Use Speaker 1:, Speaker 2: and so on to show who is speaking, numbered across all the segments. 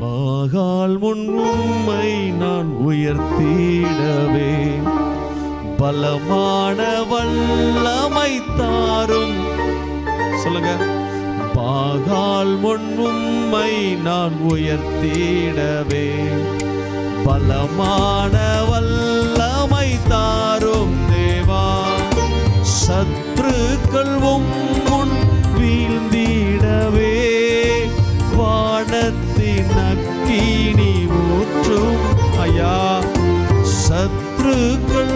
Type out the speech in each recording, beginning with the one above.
Speaker 1: பாகால் முன் உம்மை நான் உயர்த்திடவே பலமான வல்லமை தாரும். சொல்லுங்க. பாகால் முன் உம்மை நான் உயர்த்திடவே பலமான வல்லமை தாரும் தேவா. சத்துருக்கள் முன் வீழ்ந்திடவே வானத்தின் அக்கினி ஊற்றும் ஐயா. சத்துருக்கள்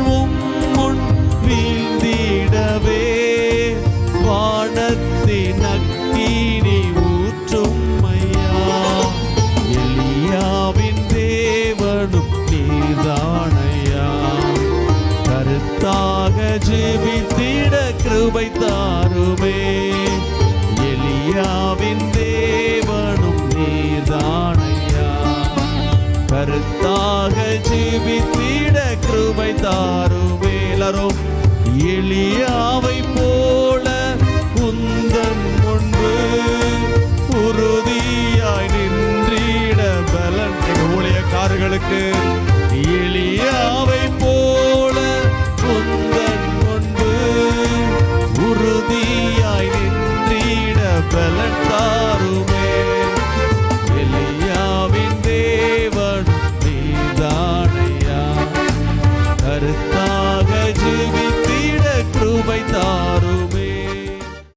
Speaker 1: முன் வீழ்ந்திடவே வானத்தின் அக்கினி ஊற்றும் ஐயா. எலியாவின் தேவனும் நீர்தானையா. கருத்தாக ஜெபித்திட கிருபை தாருமே. எலியாவின் தேவனும் நீர்தானையா. கருத்தாக ஜெபித்திட கிருபை தாருமே. எல்லாரும் எலியாவை போ